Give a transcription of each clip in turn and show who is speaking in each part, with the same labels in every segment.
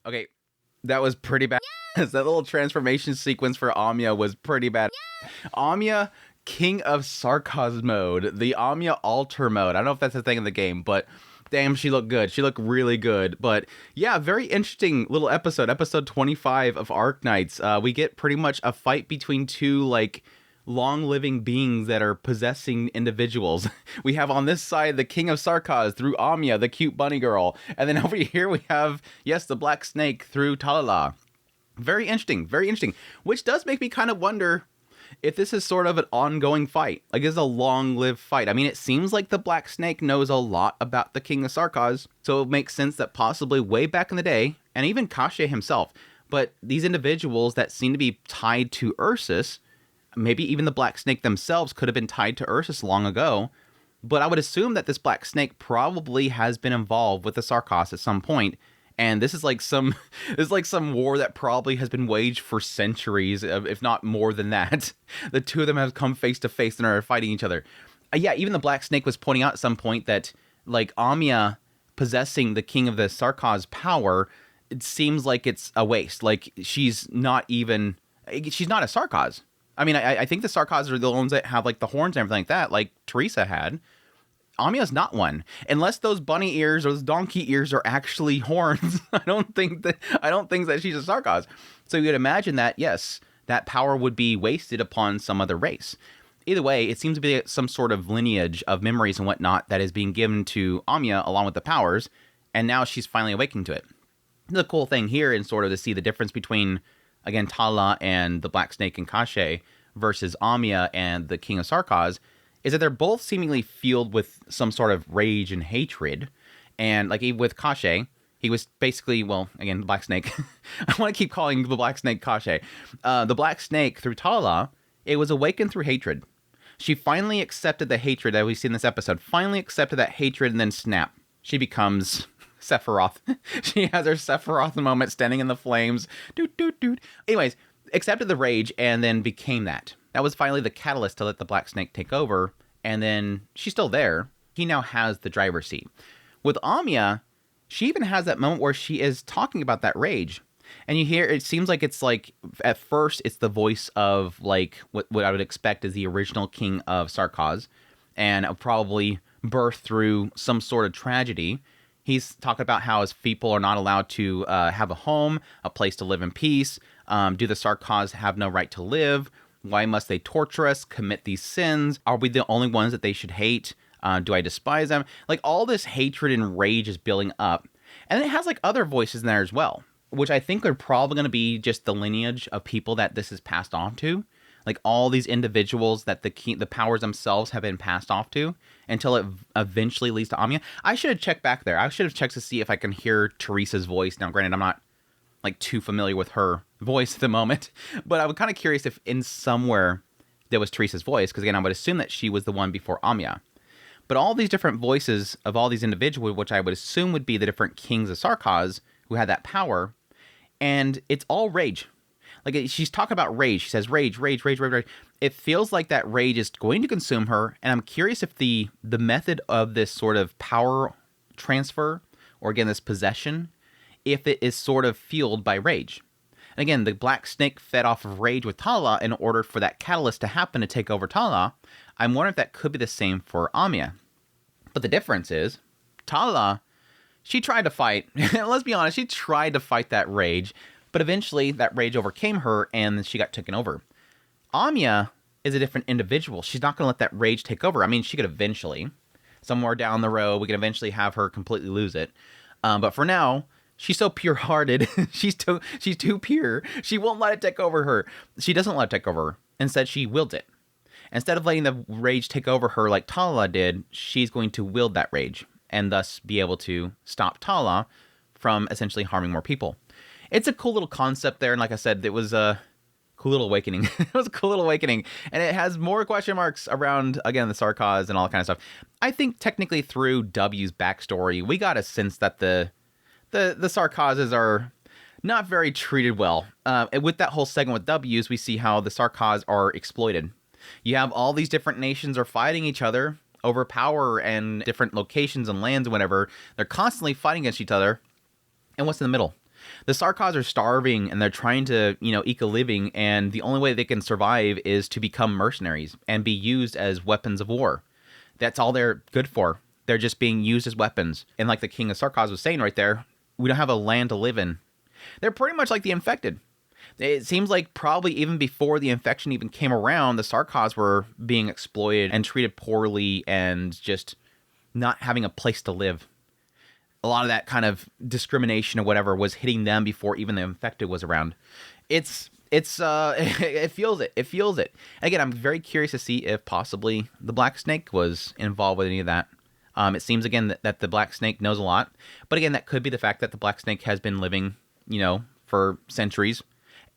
Speaker 1: Okay, that was pretty bad. That little transformation sequence for Amia was pretty bad. Amia, King of Sarkaz mode, the Amia altar mode. I don't know if that's a thing in the game, but damn, she looked good. She looked really good. But yeah, very interesting little episode 25 of Arknights. We get pretty much a fight between two, like, long-living beings that are possessing individuals. We have on this side the King of Sarkaz through Amia, the cute bunny girl. And then over here we have, yes, the Black Snake through Tala. Very interesting, very interesting. Which does make me kind of wonder if this is sort of an ongoing fight. Like, it's a long-lived fight. I mean, it seems like the Black Snake knows a lot about the King of Sarkaz, so it makes sense that possibly way back in the day, and even Kashe himself, but these individuals that seem to be tied to Ursus, maybe even the Black Snake themselves could have been tied to Ursus long ago, but I would assume that this Black Snake probably has been involved with the Sarkaz at some point, and this is like some war that probably has been waged for centuries, if not more than that. The two of them have come face to face and are fighting each other. Yeah, even the Black Snake was pointing out at some point that, like, Amia possessing the King of the Sarkaz power, it seems like it's a waste. Like, she's not a Sarkaz. I mean, I think the Sarkaz are the ones that have, like, the horns and everything like that, like Teresa had. Amia's not one. Unless those bunny ears or those donkey ears are actually horns, I don't think that she's a Sarkaz. So you'd imagine that, yes, that power would be wasted upon some other race. Either way, it seems to be some sort of lineage of memories and whatnot that is being given to Amia along with the powers, and now she's finally awakening to it. The cool thing here is sort of to see the difference between, again, Tala and the Black Snake and Kashe versus Amia and the King of Sarkaz, is that they're both seemingly fueled with some sort of rage and hatred. And like with Kashe, he was basically, well, again, Black Snake. I want to keep calling the Black Snake Kashe. The Black Snake through Tala, it was awakened through hatred. She finally accepted the hatred that we see in this episode, finally accepted that hatred, and then snap. She becomes Sephiroth. She has her Sephiroth moment standing in the flames. Doot, doot, doot. Anyways, accepted the rage and then became that. That was finally the catalyst to let the Black Snake take over, and then she's still there. He now has the driver's seat. With Amia, she even has that moment where she is talking about that rage. And you hear, it seems like it's like, at first, it's the voice of, like, what I would expect is the original King of Sarkaz, and probably birthed through some sort of tragedy. He's talking about how his people are not allowed to have a home, a place to live in peace. Do the Sarkaz have no right to live? Why must they torture us, commit these sins? Are we the only ones that they should hate? Do I despise them? Like, all this hatred and rage is building up. And it has, like, other voices in there as well, which I think are probably going to be just the lineage of people that this is passed on to. Like, all these individuals that the powers themselves have been passed off to until it eventually leads to Amia. I should have checked back there. I should have checked to see if I can hear Teresa's voice. Now, granted, I'm not, like, too familiar with her voice at the moment, but I was kind of curious if in somewhere there was Teresa's voice, because again, I would assume that she was the one before Amia. But all these different voices of all these individuals, which I would assume would be the different kings of Sarkaz who had that power, and it's all rage. Like, she's talking about rage. She says rage, rage, rage, rage, rage. It feels like that rage is going to consume her, and I'm curious if the method of this sort of power transfer, or again, this possession, if it is sort of fueled by rage. And again, the Black Snake fed off of rage with Tala in order for that catalyst to happen to take over Tala. I'm wondering if that could be the same for Amia. But the difference is, Tala, she tried to fight. Let's be honest, she tried to fight that rage, but eventually that rage overcame her and she got taken over. Amia is a different individual. She's not going to let that rage take over. I mean, she could eventually, somewhere down the road, we can eventually have her completely lose it. But for now, she's so pure-hearted. she's too pure. She won't let it take over her. She doesn't let it take over her. Instead, she wields it. Instead of letting the rage take over her like Tala did, she's going to wield that rage and thus be able to stop Tala from essentially harming more people. It's a cool little concept there, and like I said, it was a cool little awakening. It was a cool little awakening, and it has more question marks around, again, the Sarkaz and all that kind of stuff. I think technically through W's backstory, we got a sense that the Sarkazes are not very treated well. And with that whole segment with W's, we see how the Sarkaz are exploited. You have all these different nations are fighting each other over power and different locations and lands and whatever. They're constantly fighting against each other. And what's in the middle? The Sarkaz are starving and they're trying to, eke a living, and the only way they can survive is to become mercenaries and be used as weapons of war. That's all they're good for. They're just being used as weapons. And like the king of Sarkaz was saying right there, we don't have a land to live in. They're pretty much like the infected. It seems like probably even before the infection even came around, the Sarkaz were being exploited and treated poorly and just not having a place to live. A lot of that kind of discrimination or whatever was hitting them before even the infected was around. It feels it. It feels it. Again, I'm very curious to see if possibly the Black Snake was involved with any of that. It seems again that the Black Snake knows a lot, but again, that could be the fact that the Black Snake has been living, for centuries,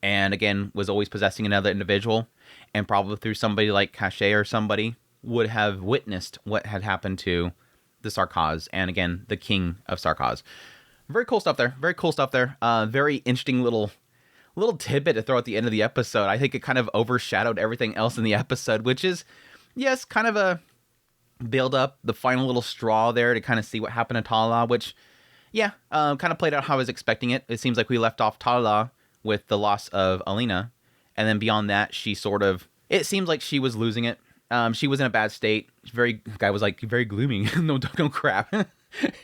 Speaker 1: and again was always possessing another individual, and probably through somebody like Cachet or somebody would have witnessed what had happened to the Sarkaz, and again the king of Sarkaz. Very cool stuff there. Very cool stuff there. Very interesting little tidbit to throw at the end of the episode. I think it kind of overshadowed everything else in the episode, which is, yes, kind of a build up, the final little straw there to kind of see what happened to Tala, which, yeah, kind of played out how I was expecting it. It seems like we left off Tala with the loss of Alina, and then beyond that, it seems like she was losing it. She was in a bad state. Guy was like very gloomy. no crap.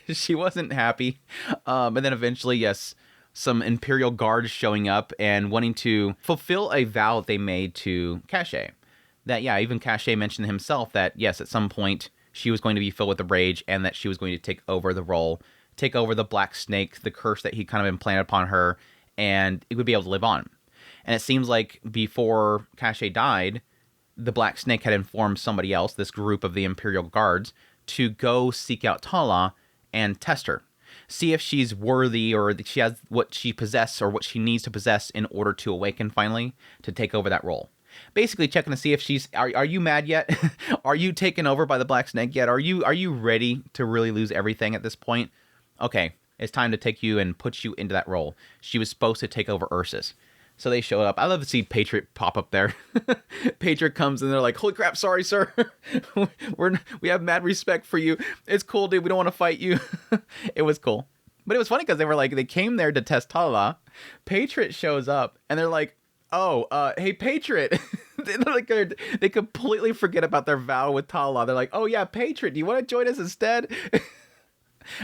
Speaker 1: She wasn't happy. And then eventually, yes, some Imperial guards showing up and wanting to fulfill a vow they made to Cachet. That, yeah, even Cachet mentioned himself that, yes, at some point she was going to be filled with the rage and that she was going to take over the role, take over the Black Snake, the curse that he kind of implanted upon her, and it would be able to live on. And it seems like before Cachet died, the Black Snake had informed somebody else, this group of the Imperial guards, to go seek out Tala and test her. See if she's worthy or she has what she possesses or what she needs to possess in order to awaken finally to take over that role. Basically checking to see if she's, are you mad yet? Are you taken over by the Black Snake yet? Are you ready to really lose everything at this point? Okay, it's time to take you and put you into that role. She was supposed to take over Ursus. So they showed up. I love to see Patriot pop up there. Patriot comes and they're like, holy crap, sorry, sir. we have mad respect for you. It's cool, dude. We don't want to fight you. It was cool. But it was funny because they came there to test Tala. Patriot shows up and they're like, oh, hey, Patriot. They completely forget about their vow with Tala. They're like, oh, yeah, Patriot, do you want to join us instead?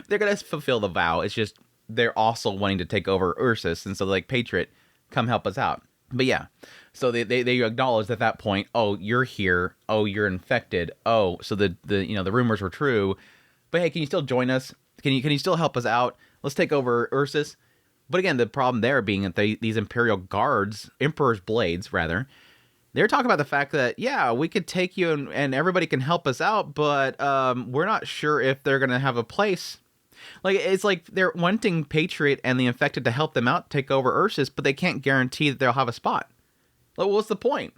Speaker 1: They're going to fulfill the vow. It's just they're also wanting to take over Ursus. And so they're like, Patriot, come help us out. But yeah, so they acknowledged at that point, oh, you're here. Oh, you're infected. Oh, so the rumors were true. But hey, can you still join us? Can you still help us out? Let's take over Ursus. But again, the problem there being that these Imperial guards, Emperor's blades rather, they're talking about the fact that, yeah, we could take you and everybody can help us out, but we're not sure if they're going to have a place. Like, it's like they're wanting Patriot and the infected to help them out, take over Ursus, but they can't guarantee that they'll have a spot. Like, what's the point?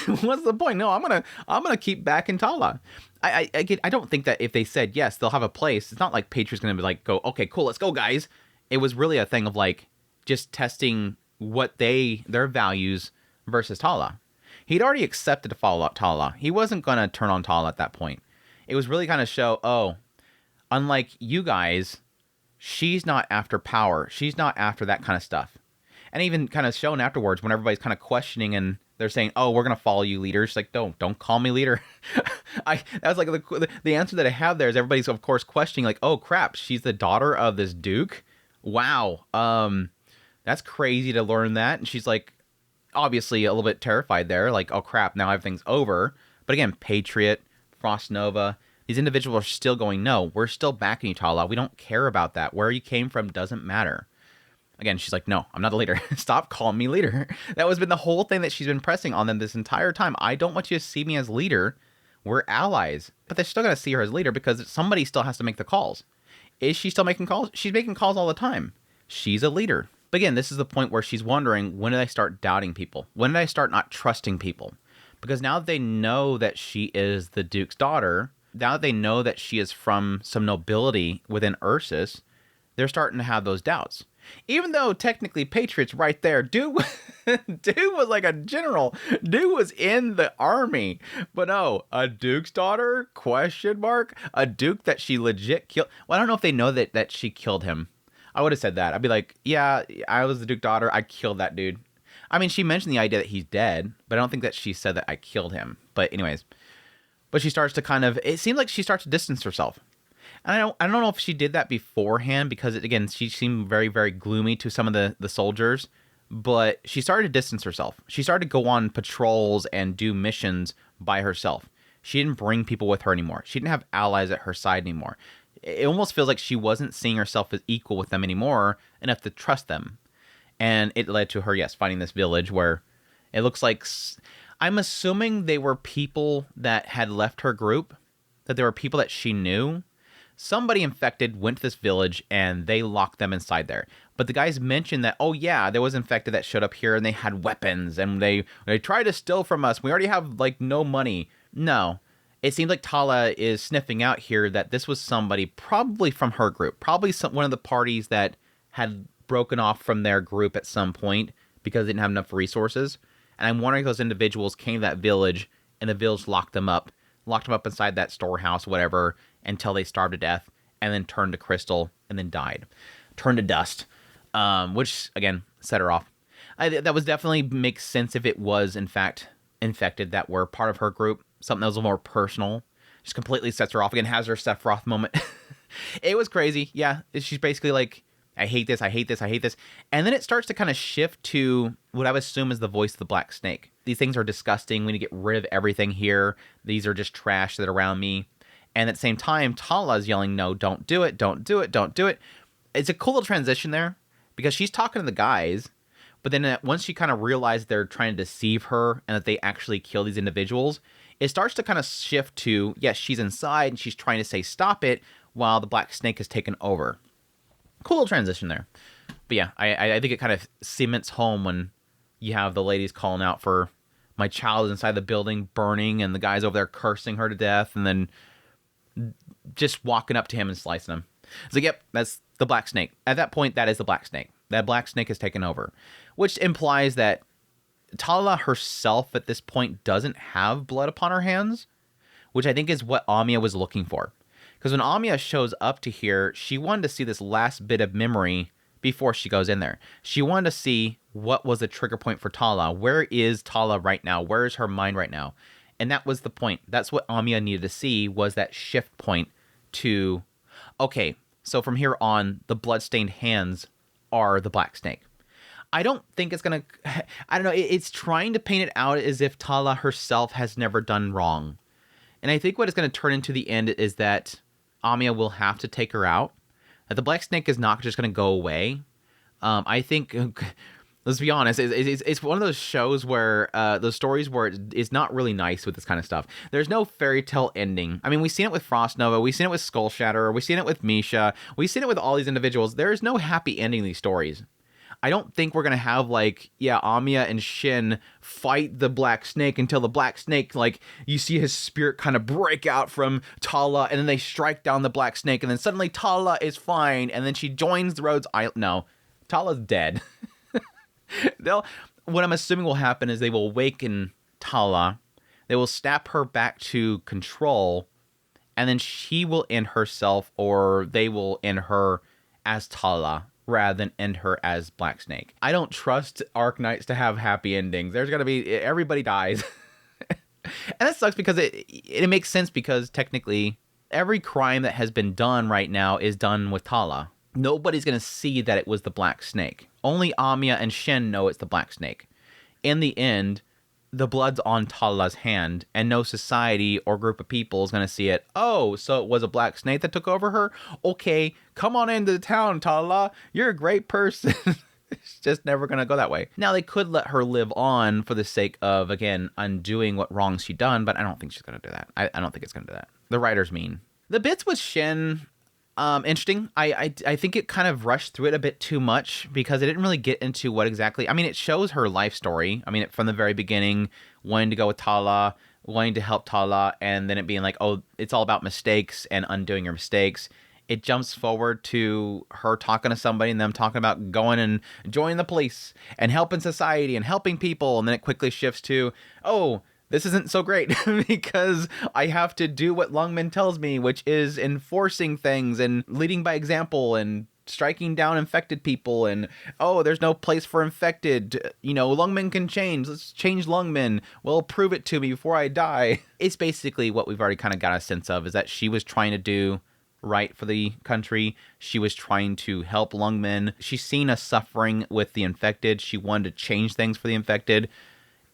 Speaker 1: What's the point? No, I'm gonna keep back in Tala. I don't think that if they said yes, they'll have a place. It's not like Patriot's gonna be like, go, okay, cool, let's go, guys. It was really a thing of like just testing what their values versus Tala. He'd already accepted to follow up Tala. He wasn't gonna turn on Tala at that point. It was really kind of show, oh, unlike you guys, she's not after power. She's not after that kind of stuff. And even kind of shown afterwards when everybody's kind of questioning and they're saying, oh, we're going to follow you, leader. She's like, don't call me leader. That was like the answer that I have there is everybody's, of course, questioning like, oh, crap, she's the daughter of this duke? Wow. That's crazy to learn that. And she's like, obviously a little bit terrified there. Like, oh, crap, now everything's over. But again, Patriot, Frost Nova, these individuals are still going, no, we're still backing you, Tala. We don't care about that. Where you came from doesn't matter. Again, she's like, no, I'm not a leader. Stop calling me leader. That has been the whole thing that she's been pressing on them this entire time. I don't want you to see me as leader. We're allies. But they're still going to see her as leader because somebody still has to make the calls. Is she still making calls? She's making calls all the time. She's a leader. But again, this is the point where she's wondering, when did I start doubting people? When did I start not trusting people? Because now that they know that she is the Duke's daughter, now that they know that she is from some nobility within Ursus, they're starting to have those doubts. Even though technically Patriot's right there. Dude was like a general. Dude was in the army. But no, a Duke's daughter? Question mark? A Duke that she legit killed. Well, I don't know if they know that she killed him. I would have said that. I'd be like, yeah, I was the Duke daughter. I killed that dude. I mean, she mentioned the idea that he's dead, but I don't think that she said that I killed him. But anyways, but she starts to kind of, it seems like she starts to distance herself. And I don't know if she did that beforehand because, again, she seemed very, very gloomy to some of the soldiers. But she started to distance herself. She started to go on patrols and do missions by herself. She didn't bring people with her anymore. She didn't have allies at her side anymore. It almost feels like she wasn't seeing herself as equal with them anymore, enough to trust them. And it led to her, yes, finding this village where it looks like... I'm assuming they were people that had left her group, that there were people that she knew. Somebody infected went to this village and they locked them inside there. But the guys mentioned that, oh yeah, there was infected that showed up here and they had weapons and they tried to steal from us. We already have like no money. No, it seems like Tala is sniffing out here that this was somebody probably from her group, probably one of the parties that had broken off from their group at some point because they didn't have enough resources. And I'm wondering if those individuals came to that village and the village locked them up inside that storehouse, whatever, until they starved to death and then turned to crystal and then died. Turned to dust, which, again, set her off. That was definitely makes sense if it was, in fact, infected that were part of her group. Something that was a little more personal. Just completely sets her off. Again, has her Sephiroth moment. It was crazy. Yeah, she's basically like, I hate this, I hate this, I hate this. And then it starts to kind of shift to what I would assume is the voice of the Black Snake. These things are disgusting. We need to get rid of everything here. These are just trash that are around me. And at the same time, Tala's yelling, no, don't do it, don't do it, don't do it. It's a cool little transition there because she's talking to the guys, but then once she kind of realized they're trying to deceive her and that they actually kill these individuals, it starts to kind of shift to, yes, she's inside and she's trying to say stop it while the Black Snake has taken over. Cool little transition there. But yeah, I think it kind of cements home when you have the ladies calling out for my child is inside the building burning and the guy's over there cursing her to death and then just walking up to him and slicing him. It's like, yep, that's the Black Snake. At that point, that is the Black Snake. That Black Snake has taken over, which implies that Tala herself at this point doesn't have blood upon her hands, which I think is what Amia was looking for. Because when Amia shows up to here, she wanted to see this last bit of memory before she goes in there. She wanted to see what was the trigger point for Tala. Where is Tala right now? Where is her mind right now? And that was the point. That's what Amia needed to see, was that shift point to, okay, so from here on, the bloodstained hands are the Black Snake. I don't think it's going to, I don't know, it's trying to paint it out as if Tala herself has never done wrong. And I think what it's going to turn into the end is that Amia will have to take her out. That the Black Snake is not just going to go away. I think, let's be honest, it's one of those shows where, those stories where it's not really nice with this kind of stuff. There's no fairy tale ending. I mean, we've seen it with Frost Nova, we've seen it with Skull Shatterer, we've seen it with Misha, we've seen it with all these individuals. There's no happy ending in these stories. I don't think we're going to have, like, yeah, Amia and Shen fight the Black Snake until the Black Snake, like, you see his spirit kind of break out from Tala, and then they strike down the Black Snake, and then suddenly Tala is fine, and then she joins the Rhodes Island. No, Tala's dead. What I'm assuming will happen is they will awaken Tala, they will snap her back to control, and then she will end herself, or they will end her as Tala, rather than end her as Black Snake. I don't trust Arknights to have happy endings. There's gonna be, everybody dies. And that sucks because it makes sense because technically every crime that has been done right now is done with Tala. Nobody's gonna see that it was the Black Snake. Only Amia and Shen know it's the Black Snake. In the end, the blood's on Tala's hand, and no society or group of people is going to see it. Oh, so it was a Black Snake that took over her? Okay, come on into the town, Tala. You're a great person. It's just never going to go that way. Now, they could let her live on for the sake of, again, undoing what wrongs she done, but I don't think she's going to do that. I don't think it's going to do that. The writer's mean. The bits with Shen, interesting. I think it kind of rushed through it a bit too much because it didn't really get into what exactly, I mean, it shows her life story. I mean, from the very beginning, wanting to go with Tala, wanting to help Tala, and then it being like, oh, it's all about mistakes and undoing your mistakes. It jumps forward to her talking to somebody and them talking about going and joining the police and helping society and helping people. And then it quickly shifts to, oh, this isn't so great because I have to do what Lungman tells me, which is enforcing things and leading by example and striking down infected people, and oh, there's no place for infected. You know, Lungmen can change. Let's change Lungmen. Well, prove it to me before I die. It's basically what we've already kind of got a sense of, is that she was trying to do right for the country. She was trying to help Lungmen. She's seen us suffering with the infected. She wanted to change things for the infected.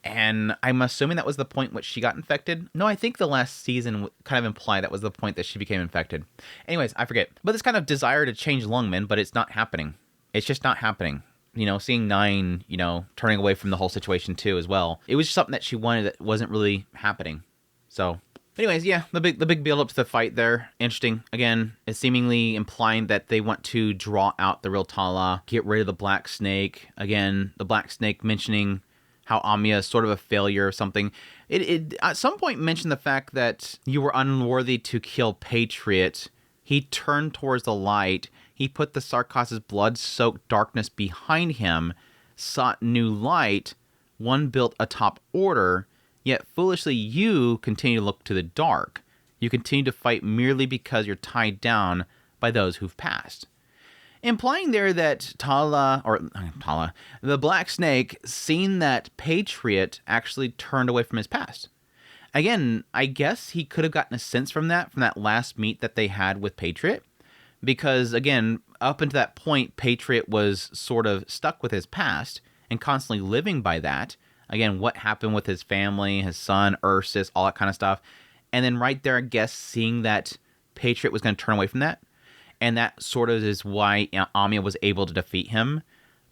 Speaker 1: And I'm assuming that was the point which she got infected. No, I think the last season kind of implied that was the point that she became infected. Anyways, I forget. But this kind of desire to change Lungmen, but it's not happening. It's just not happening. You know, seeing Nine, you know, turning away from the whole situation too as well. It was just something that she wanted that wasn't really happening. So, anyways, yeah, the big build up to the fight there. Interesting. Again, it's seemingly implying that they want to draw out the real Tala, get rid of the Black Snake. Again, the Black Snake mentioning how Amia is sort of a failure or something. It at some point mentioned the fact that you were unworthy to kill Patriot. He turned towards the light. He put the Sarkaz's blood-soaked darkness behind him, sought new light. One built a top order, yet foolishly you continue to look to the dark. You continue to fight merely because you're tied down by those who've passed. Implying there that Tala, the Black Snake, seen that Patriot actually turned away from his past. Again, I guess he could have gotten a sense from that last meet that they had with Patriot. Because, again, up until that point, Patriot was sort of stuck with his past and constantly living by that. Again, what happened with his family, his son, Ursus, all that kind of stuff. And then right there, I guess, seeing that Patriot was going to turn away from that. And that sort of is why Amia was able to defeat him.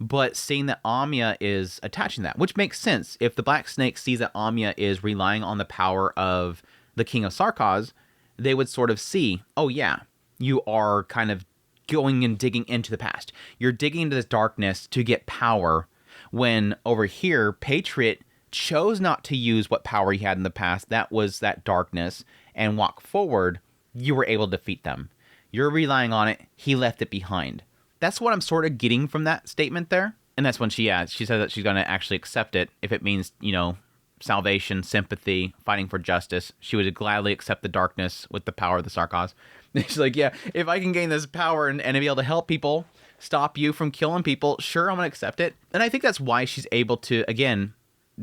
Speaker 1: But seeing that Amia is attaching that, which makes sense. If the Black Snake sees that Amia is relying on the power of the King of Sarkaz, they would sort of see, oh yeah, you are kind of going and digging into the past. You're digging into this darkness to get power, when over here, Patriot chose not to use what power he had in the past, that was that darkness, and walk forward. You were able to defeat them. You're relying on it. He left it behind. That's what I'm sort of getting from that statement there. And that's when she said that she's going to actually accept it if it means, you know, salvation, sympathy, fighting for justice. She would gladly accept the darkness with the power of the Sarkaz. She's like, yeah, if I can gain this power and be able to help people, stop you from killing people, sure, I'm going to accept it. And I think that's why she's able to, again,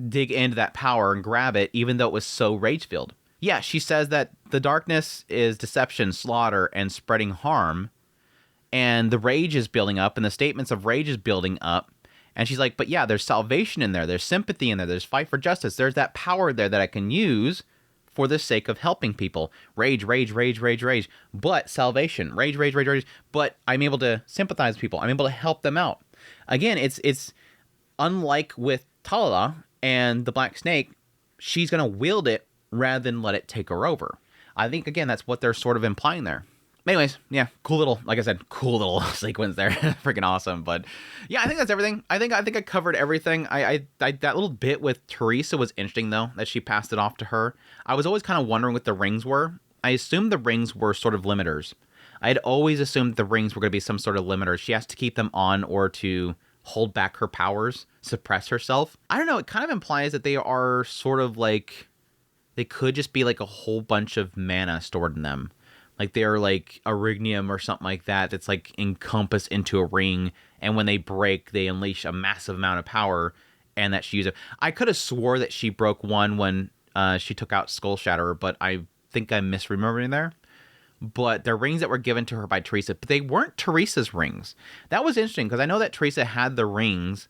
Speaker 1: dig into that power and grab it, even though it was so rage-filled. Yeah, she says that the darkness is deception, slaughter, and spreading harm. And the rage is building up, and the statements of rage is building up. And she's like, but yeah, there's salvation in there. There's sympathy in there. There's fight for justice. There's that power there that I can use for the sake of helping people. Rage, rage, rage, rage, rage. But salvation. Rage, rage, rage, rage. But I'm able to sympathize with people. I'm able to help them out. Again, it's unlike with Tala and the Black Snake, she's going to wield it rather than let it take her over. I think, again, that's what they're sort of implying there. Anyways, yeah, cool little, like I said, cool little sequence there. Freaking awesome. But yeah, I think that's everything. I think I covered everything. I that little bit with Teresa was interesting, though, that she passed it off to her. I was always kind of wondering what the rings were. I assumed the rings were sort of limiters. I had always assumed the rings were going to be some sort of limiter. She has to keep them on or to hold back her powers, suppress herself. I don't know. It kind of implies that they are sort of like, they could just be like a whole bunch of mana stored in them. Like they're like Arknights or something like that. That's like encompassed into a ring. And when they break, they unleash a massive amount of power. And that she used it. I could have swore that she broke one when she took out Skull Shatterer, but I think I'm misremembering there. But they're rings that were given to her by Teresa, but they weren't Teresa's rings. That was interesting because I know that Teresa had the rings.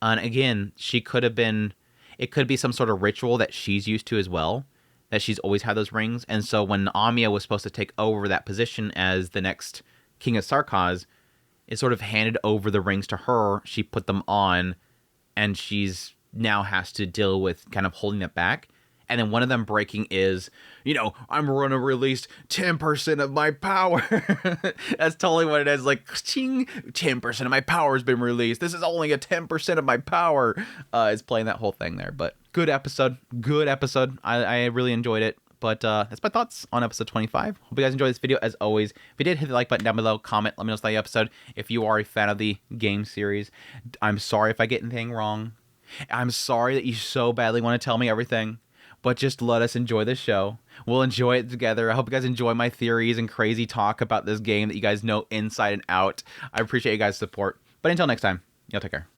Speaker 1: And again, she could have been, it could be some sort of ritual that she's used to as well, that she's always had those rings. And so when Amia was supposed to take over that position as the next King of Sarkaz, it sort of handed over the rings to her. She put them on, and she's now has to deal with kind of holding it back. And then one of them breaking is, you know, I'm going to release 10% of my power. That's totally what it is. Like, ching, 10% of my power has been released. This is only a 10% of my power. Is playing that whole thing there. But good episode. Good episode. I really enjoyed it. But that's my thoughts on episode 25. Hope you guys enjoyed this video. As always, if you did, hit the like button down below. Comment. Let me know about the episode. If you are a fan of the game series, I'm sorry if I get anything wrong. I'm sorry that you so badly want to tell me everything. but just let us enjoy the show. We'll enjoy it together. I hope you guys enjoy my theories and crazy talk about this game that you guys know inside and out. I appreciate you guys' support. But until next time, y'all take care.